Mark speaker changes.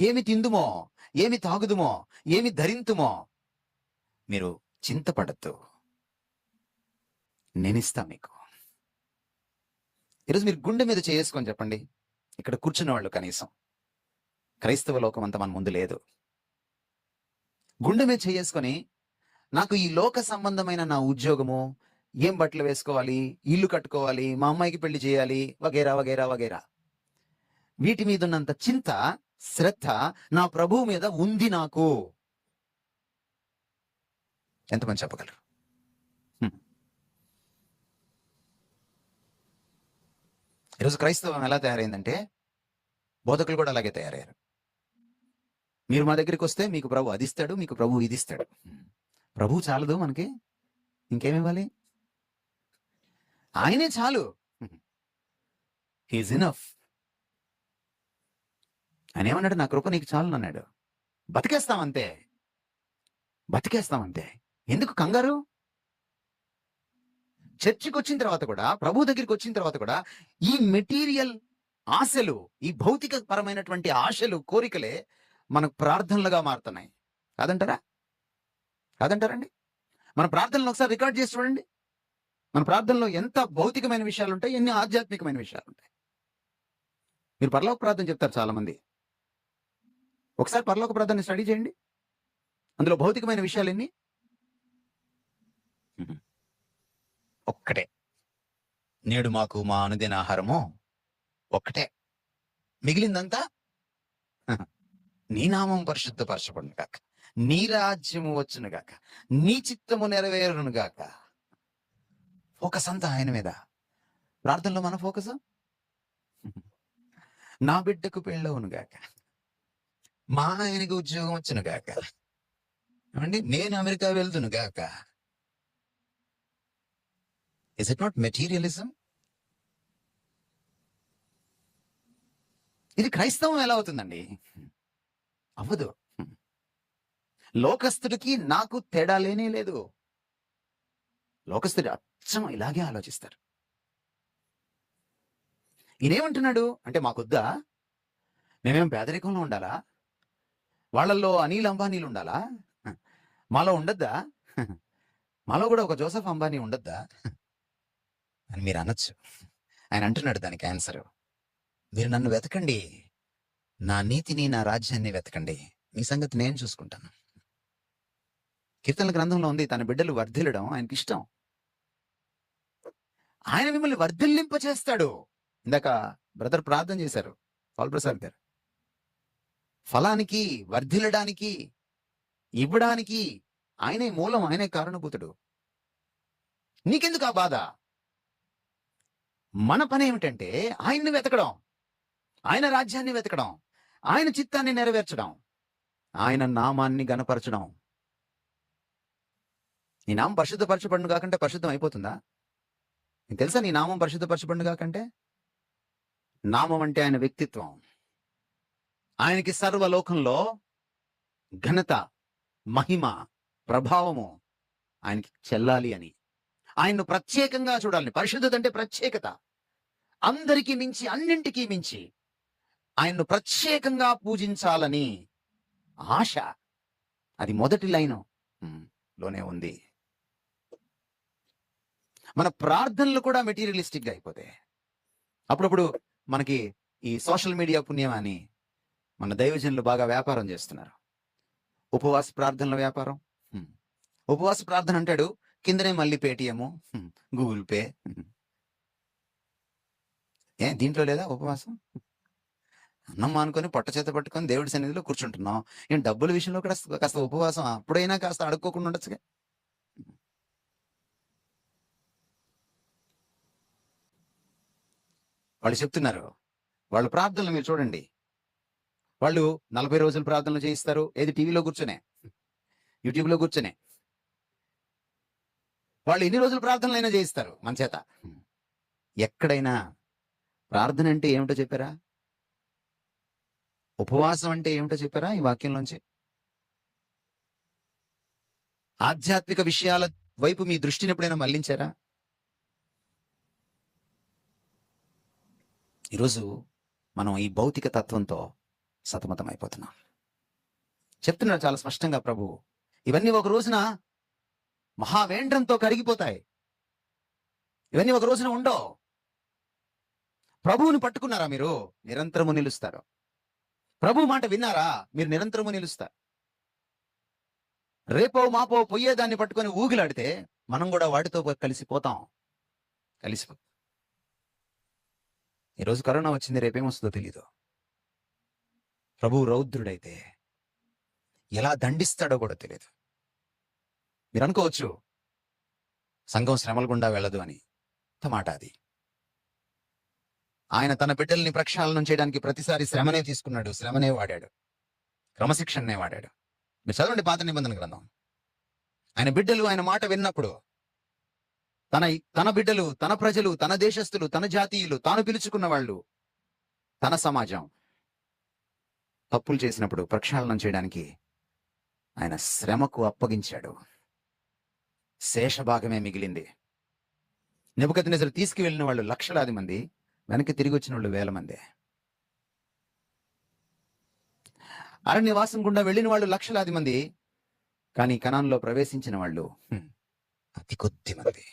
Speaker 1: ఏమి తిందుమో, ఏమి తాగుదుమో, ఏమి ధరింతుమో మీరు చింతపడద్దు, నేనిస్తా మీకు. ఈరోజు మీరు గుండె మీద చేసుకొని చెప్పండి, ఇక్కడ కూర్చున్న వాళ్ళు కనీసం క్రైస్తవ లోకం అంతా మన ముందు లేదు. గుండె మీద చేసుకొని, నాకు ఈ లోక సంబంధమైన నా ఉద్యోగము, ఏం బట్టలు వేసుకోవాలి, ఇల్లు కట్టుకోవాలి, మా అమ్మాయికి పెళ్లి చేయాలి, వగేరా వగేరా వగేరా, వీటి మీద ఉన్నంత చింత, శ్రద్ధ నా ప్రభువు మీద ఉంది నాకు. ఎంతమంది చెప్పగలరు? ఈరోజు క్రైస్తవం ఎలా తయారైందంటే, బోధకులు కూడా అలాగే తయారయ్యారు. మీరు మా దగ్గరికి వస్తే మీకు ప్రభు అది ఇస్తాడు, మీకు ప్రభు ఇది ఇస్తాడు. ప్రభు చాలదు మనకి, ఇంకేమివ్వాలి? ఆయనే చాలు. He is enough. ఆయన ఏమన్నాడు? నా కృప నీకు చాలు అన్నాడు. బతికేస్తామంతే, బతికేస్తామంతే. ఎందుకు కంగారు? చర్చికి వచ్చిన తర్వాత కూడా, ప్రభు దగ్గరికి వచ్చిన తర్వాత కూడా ఈ మెటీరియల్ ఆశలు, ఈ భౌతిక పరమైనటువంటి ఆశలు, కోరికలే మనకు ప్రార్థనలుగా మారుతున్నాయి. కాదంటారా? కాదంటారండి? మన ప్రార్థనలు ఒకసారి రికార్డ్ చేసి చూడండి. మన ప్రార్థనలో ఎంత భౌతికమైన విషయాలు ఉంటాయి, ఎన్ని ఆధ్యాత్మికమైన విషయాలు ఉంటాయి. మీరు పరలోక ప్రార్థన చెప్తారు చాలా మంది. ఒకసారి పరలోక ప్రార్థన స్టడీ చేయండి. అందులో భౌతికమైన విషయాలు ఎన్ని? ఒక్కటే. నేడు మాకు మా అనుదిన ఆహారము ఒక్కటే, మిగిలిందంతా నీ నామం పరిశుద్ధపరచబడును గాక, నీ రాజ్యము వచ్చును గాక, నీ చిత్తము నెరవేరును గాక. ఫోకస్ అంతా ఆయన మీద. ప్రార్థనలో మన ఫోకస్ నా బిడ్డకు పెళ్ళవును గాక, మా ఆయనకు ఉద్యోగం వచ్చును గాక, ఏమండి నేను అమెరికా వెళ్తును గాక. Is it not materialism? ఇది క్రైస్తవం ఎలా అవుతుందండి? అవ్వదు. లోకస్తుడికి నాకు తేడా లేనే లేదు. లోకస్తుడు అచ్చం ఇలాగే ఆలోచిస్తారు. ఈయనేమంటున్నాడు అంటే, మాకొద్దా? మేమేం పేదరికంలో ఉండాలా? వాళ్ళల్లో అనిల్ అంబానీలు ఉండాలా? మాలో ఉండద్దా? మాలో కూడా ఒక జోసెఫ్ అంబానీ ఉండద్దా అని మీరు అనొచ్చు. ఆయన అంటున్నాడు దానికి ఆన్సర్, మీరు నన్ను వెతకండి, నా నీతిని, నా రాజ్యాన్ని వెతకండి, మీ సంగతి నేను చూసుకుంటాను. కీర్తనల గ్రంథంలో ఉంది, తన బిడ్డలు వర్ధిల్లడం ఆయనకి ఇష్టం. ఆయన మిమ్మల్ని వర్ధిల్లింప చేస్తాడు. ఇందాక బ్రదర్ ప్రార్థన చేశారు, పాల్ ప్రసాద్ గారు. ఫలానికి, వర్ధిల్లడానికి, ఇవ్వడానికి ఆయనే మూలం, ఆయనే కారణభూతుడు. నీకెందుకు ఆ బాధ? మన పని ఏమిటంటే ఆయన్ని వెతకడం, ఆయన రాజ్యాన్ని వెతకడం, ఆయన చిత్తాన్ని నెరవేర్చడం, ఆయన నామాన్ని గణపరచడం. నీ నామం పరిశుద్ధపరచబడును కాకంటే పరిశుద్ధం అయిపోతుందా? నీకు తెలుసా నీ నామం పరిశుద్ధపరచబడును కాకంటే? నామం అంటే ఆయన వ్యక్తిత్వం. ఆయనకి సర్వలోకంలో ఘనత, మహిమ, ప్రభావము ఆయనకి చెల్లాలి అని, ఆయన్ను ప్రత్యేకంగా చూడాలని. పరిశుద్ధత అంటే ప్రత్యేకత. అందరికీ మించి, అన్నింటికీ మించి ఆయన్ను ప్రత్యేకంగా పూజించాలని ఆశ. అది మొదటి లైను లోనే ఉంది. మన ప్రార్థనలు కూడా మెటీరియలిస్టిక్ గా అయిపోతాయి. అప్పుడప్పుడు మనకి ఈ సోషల్ మీడియా పుణ్యం అని మన దైవజనులు బాగా వ్యాపారం చేస్తున్నారు. ఉపవాస ప్రార్థనల వ్యాపారం. ఉపవాస ప్రార్థన అంటాడు, కిందనే మళ్ళీ పేటిఎం, గూగుల్ పే. దీంట్లో లేదా ఉపవాసం? అన్నం మానుకొని పొట్ట చేత పట్టుకొని దేవుడి సన్నిధిలో కూర్చుంటున్నాం. ఏం డబ్బుల విషయంలో కూడా కాస్త ఉపవాసం అప్పుడైనా కాస్త అడుక్కోకుండా ఉండొచ్చుగా. వాళ్ళు చెప్తున్నారు, వాళ్ళ ప్రార్థనలు మీరు చూడండి. వాళ్ళు 40 రోజులు ప్రార్థనలు చేయిస్తారు. ఏది? టీవీలో కూర్చొనే, యూట్యూబ్లో కూర్చొనే. వాళ్ళు ఎన్ని రోజులు ప్రార్థనలైనా చేయిస్తారు మన చేత. ఎక్కడైనా ప్రార్థన అంటే ఏమిటో చెప్పారా? ఉపవాసం అంటే ఏమిటో చెప్పారా ఈ వాక్యంలోంచి? ఆధ్యాత్మిక విషయాల వైపు మీ దృష్టిని ఎప్పుడైనా మళ్లించారా? ఈరోజు మనం ఈ భౌతిక తత్వంతో సతమతం అయిపోతున్నాం. చెప్తున్నాడు చాలా స్పష్టంగా ప్రభు, ఇవన్నీ ఒక రోజున మహావేంద్రంతో కరిగిపోతాయి. ఇవన్నీ ఒక రోజున ఉండవు. ప్రభువుని పట్టుకున్నారా మీరు? నిరంతరము నిలుస్తారు. ప్రభు మాట విన్నారా? మీరు నిరంతరము నిలుస్తారు. రేపో మాపో పొయ్యేదాన్ని పట్టుకొని ఊగిలాడితే మనం కూడా వాటితో కలిసిపోతాం. ఈరోజు కరోనా వచ్చింది, రేపేమొస్తుందో తెలీదు. ప్రభు రౌద్రుడైతే ఎలా దండిస్తాడో కూడా తెలియదు. మీరు అనుకోవచ్చు సంఘం శ్రమల గుండా వెళ్ళదు అని. మాట అది. ఆయన తన బిడ్డల్ని ప్రక్షాళనం చేయడానికి ప్రతిసారి శ్రమనే తీసుకున్నాడు, శ్రమనే వాడాడు, క్రమశిక్షణనే వాడాడు. మీరు చదవండి పాత నిబంధన గ్రంథం. ఆయన బిడ్డలు ఆయన మాట విన్నప్పుడు, తన బిడ్డలు, తన ప్రజలు, తన దేశస్థులు, తన జాతీయులు, తాను పిలుచుకున్న వాళ్ళు, తన సమాజం తప్పులు చేసినప్పుడు ప్రక్షాళనం చేయడానికి ఆయన శ్రమకు అప్పగించాడు. శేషభాగమే మిగిలింది. నెబుకద్నెజరు తీసుకువెళ్ళిన వాళ్ళు లక్షలాది మంది, వెనక్కి తిరిగి వచ్చిన వాళ్ళు వేల మందే. అరణ్యవాసం గుండా వెళ్ళిన వాళ్ళు లక్షలాది మంది, కానీ కనాన్లో ప్రవేశించిన వాళ్ళు అతి కొద్ది మంది.